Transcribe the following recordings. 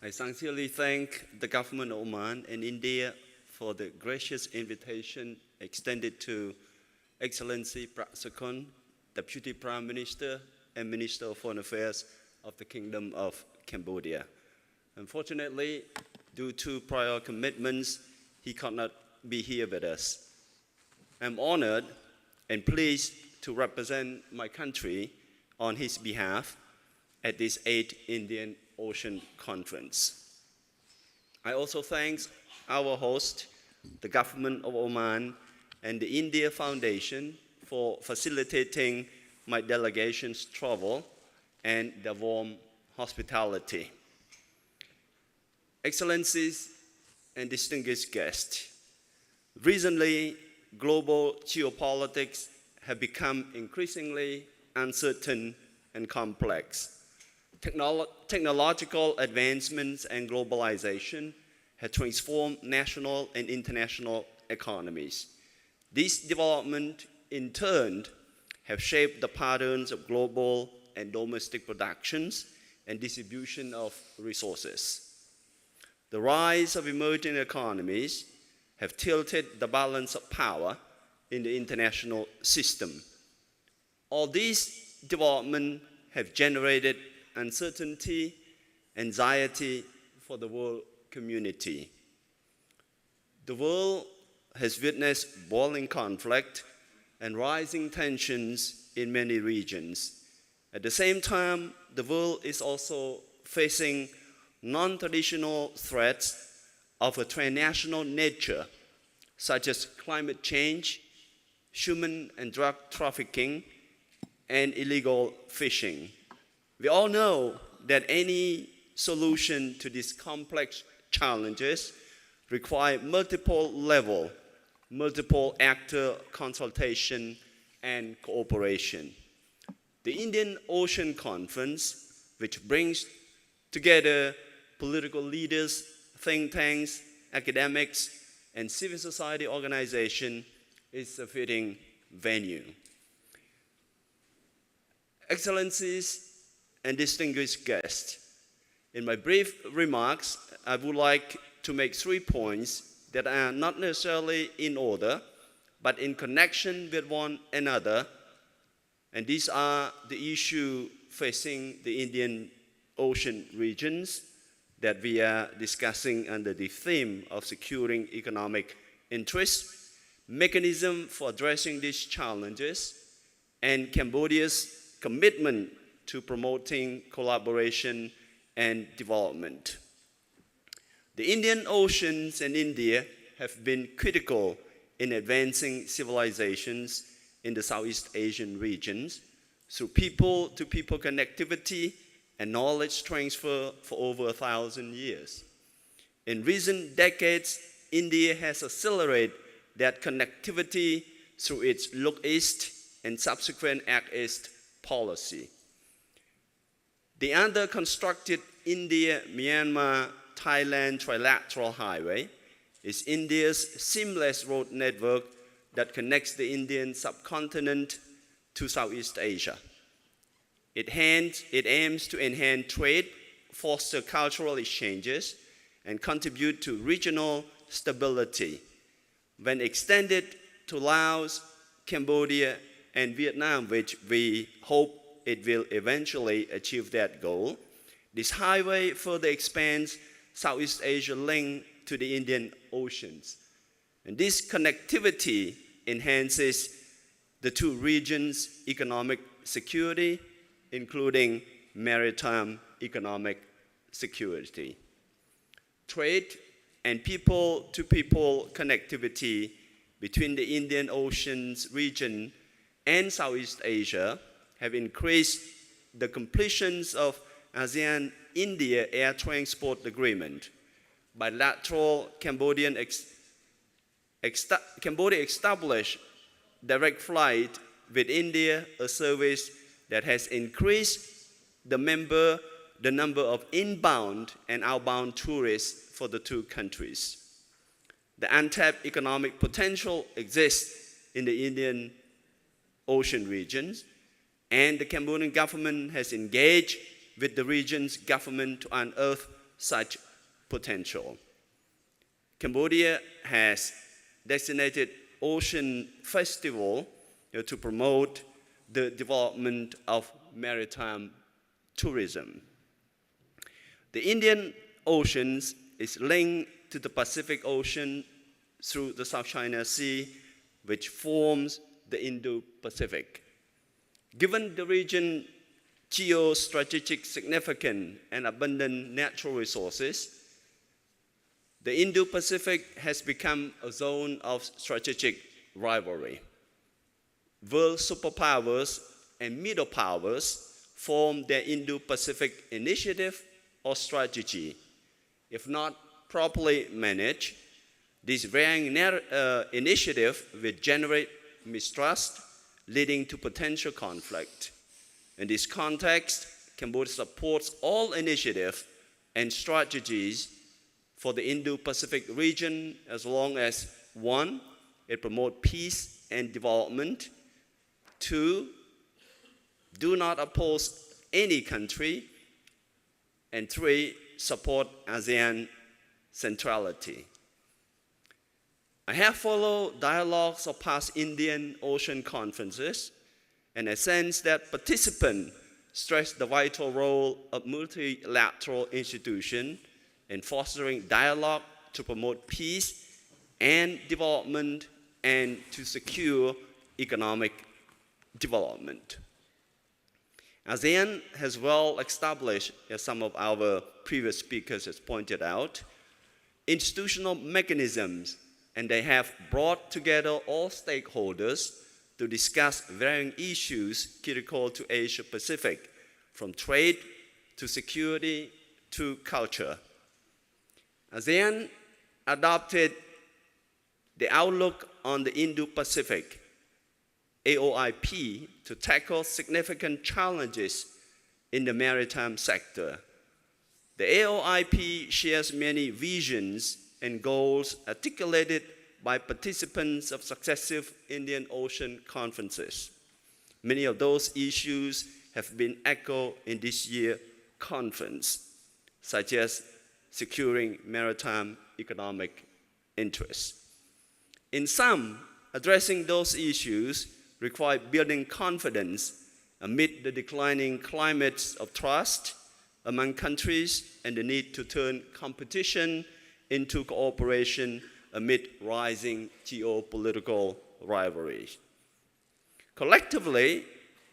I sincerely thank the government of Oman and India for the gracious invitation extended to Excellency Praksakhon, Deputy Prime Minister and Minister of Foreign Affairs of the Kingdom of Cambodia. Unfortunately, due to prior commitments, he could not be here with us. I'm honored and pleased to represent my country on his behalf at this 8th Indian Ocean Conference. I also thank our host, the government of Oman and the India Foundation for facilitating my delegation's travel and their warm hospitality. Excellencies and distinguished guests, recently global geopolitics have become increasingly uncertain and complex. Technological advancements and globalization have transformed national and international economies. These developments, in turn, have shaped the patterns of global and domestic productions and distribution of resources. The rise of emerging economies have tilted the balance of power in the international system. All these developments have generated uncertainty, anxiety for the world community. The world has witnessed boiling conflict and rising tensions in many regions. At the same time, the world is also facing non-traditional threats of a transnational nature, such as climate change, human and drug trafficking, and illegal fishing. We all know that any solution to these complex challenges require multiple-level, multiple-actor consultation and cooperation. The Indian Ocean Conference, which brings together political leaders, think tanks, academics, and civil society organizations, is a fitting venue. Excellencies and distinguished guests, in my brief remarks, I would like to make 3 points that are not necessarily in order, but in connection with one another, and these are the issues facing the Indian Ocean regions that we are discussing under the theme of securing economic interests, mechanism for addressing these challenges, and Cambodia's commitment to promoting collaboration and development. The Indian Oceans and India have been critical in advancing civilizations in the Southeast Asian regions through people-to-people connectivity and knowledge transfer for over 1,000 years. In recent decades, India has accelerated that connectivity through its Look East and subsequent Act East policy. The under-constructed India-Myanmar-Thailand trilateral highway is India's seamless road network that connects the Indian subcontinent to Southeast Asia. It aims to enhance trade, foster cultural exchanges, and contribute to regional stability. When extended to Laos, Cambodia, and Vietnam, which we hope it will eventually achieve that goal, this highway further expands Southeast Asia link to the Indian Oceans. And this connectivity enhances the two regions' economic security, including maritime economic security. Trade and people-to-people connectivity between the Indian Oceans region and Southeast Asia have increased the completions of ASEAN-India Air Transport Agreement. Bilateral Cambodia established direct flight with India, a service that has increased the number of inbound and outbound tourists for the two countries. The untapped economic potential exists in the Indian Ocean regions, and the Cambodian government has engaged with the region's government to unearth such potential. Cambodia has designated Ocean Festival to promote the development of maritime tourism. The Indian Ocean is linked to the Pacific Ocean through the South China Sea, which forms the Indo-Pacific. Given the region's geostrategic significance and abundant natural resources, the Indo-Pacific has become a zone of strategic rivalry. World superpowers and middle powers form their Indo-Pacific initiative or strategy. If not properly managed, this varying initiative will generate mistrust, leading to potential conflict. In this context, Cambodia supports all initiatives and strategies for the Indo-Pacific region as long as 1, it promotes peace and development, 2, do not oppose any country, and 3, support ASEAN centrality. I have followed dialogues of past Indian Ocean conferences, and I sense that participants stress the vital role of multilateral institutions in fostering dialogue to promote peace and development and to secure economic development. ASEAN has well established, as some of our previous speakers have pointed out, institutional mechanisms, and they have brought together all stakeholders to discuss varying issues critical to Asia Pacific, from trade to security to culture. ASEAN adopted the Outlook on the Indo-Pacific, AOIP, to tackle significant challenges in the maritime sector. The AOIP shares many visions and goals articulated by participants of successive Indian Ocean conferences. Many of those issues have been echoed in this year's conference, such as securing maritime economic interests. In sum, addressing those issues require building confidence amid the declining climates of trust among countries and the need to turn competition into cooperation amid rising geopolitical rivalries. Collectively,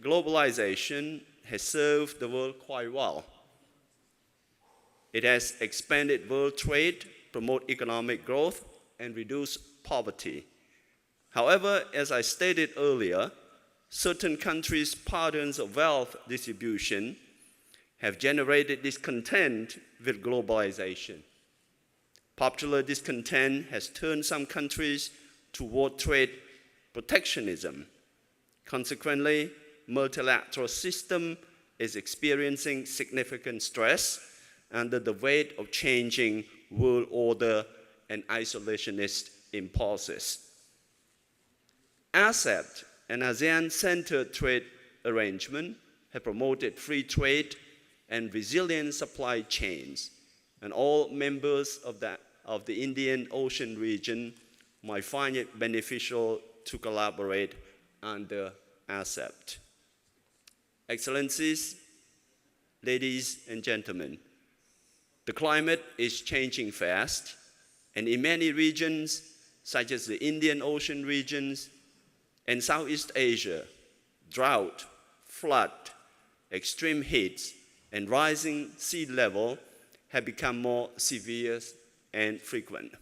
globalization has served the world quite well. It has expanded world trade, promoted economic growth, and reduced poverty. However, as I stated earlier, certain countries' patterns of wealth distribution have generated discontent with globalization. Popular discontent has turned some countries toward trade protectionism. Consequently, multilateral system is experiencing significant stress under the weight of changing world order and isolationist impulses. ASEP, an ASEAN-centered trade arrangement, have promoted free trade and resilient supply chains, and all members of the Indian Ocean region might find it beneficial to collaborate under ASEP. Excellencies, ladies and gentlemen, the climate is changing fast, and in many regions, such as the Indian Ocean regions and Southeast Asia, drought, flood, extreme heats, and rising sea level have become more severe and frequent.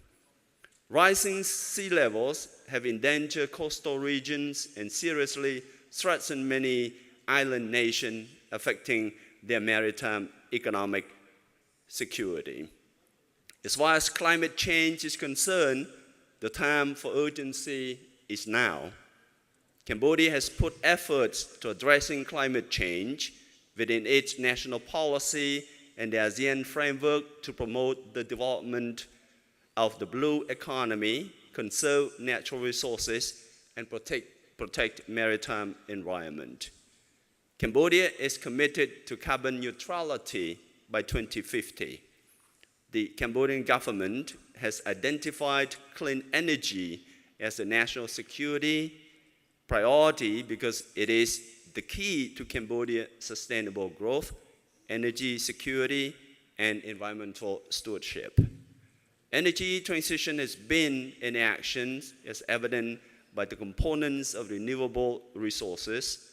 Rising sea levels have endangered coastal regions and seriously threatened many island nations, affecting their maritime economic security. As far as climate change is concerned, the time for urgency is now. Cambodia has put efforts to addressing climate change within its national policy and the ASEAN framework to promote the development of the blue economy, conserve natural resources, and protect maritime environment. Cambodia is committed to carbon neutrality by 2050. The Cambodian government has identified clean energy as a national security priority because it is the key to Cambodia's sustainable growth, energy security, and environmental stewardship. Energy transition has been in action as evident by the components of renewable resources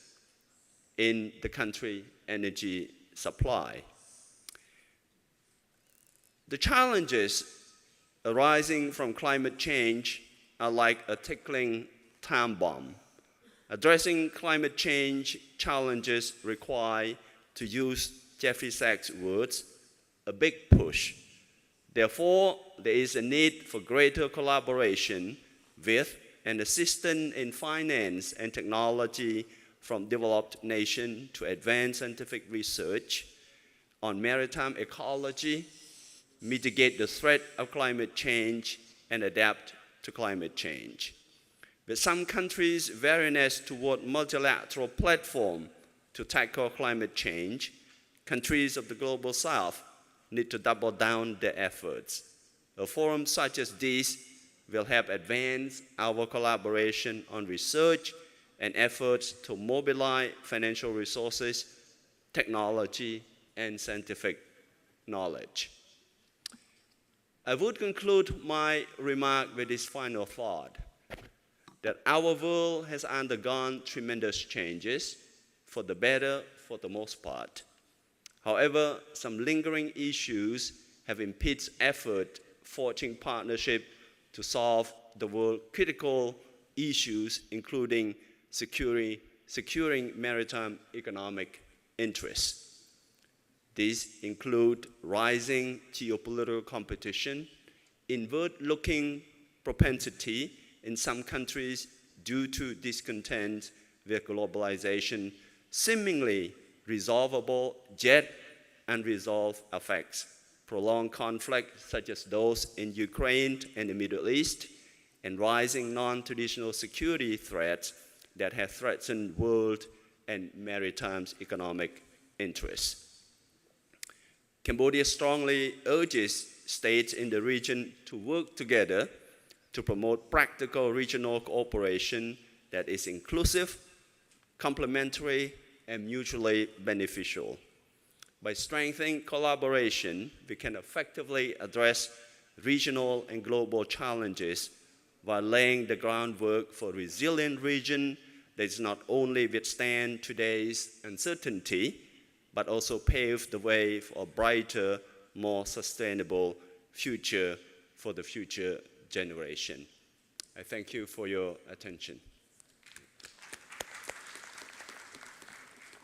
in the country's energy supply. The challenges arising from climate change are like a tickling time bomb. Addressing climate change challenges require, to use Jeffrey Sachs' words, a big push. Therefore, there is a need for greater collaboration with and assistance in finance and technology from developed nations to advance scientific research on maritime ecology, mitigate the threat of climate change, and adapt to climate change. With some countries' weariness toward multilateral platform to tackle climate change, countries of the global south need to double down their efforts. A forum such as this will help advance our collaboration on research and efforts to mobilize financial resources, technology, and scientific knowledge. I would conclude my remark with this final thought, that our world has undergone tremendous changes, for the better for the most part. However, some lingering issues have impeded effort forging partnership to solve the world's critical issues, including securing maritime economic interests. These include rising geopolitical competition, inward-looking propensity in some countries due to discontent with globalization, seemingly resolvable yet unresolved effects, prolonged conflicts such as those in Ukraine and the Middle East, and rising non-traditional security threats that have threatened world and maritime economic interests. Cambodia strongly urges states in the region to work together to promote practical regional cooperation that is inclusive, complementary, and mutually beneficial. By strengthening collaboration, we can effectively address regional and global challenges while laying the groundwork for a resilient region that is not only withstand today's uncertainty, but also pave the way for a brighter, more sustainable future for the future generation. I thank you for your attention.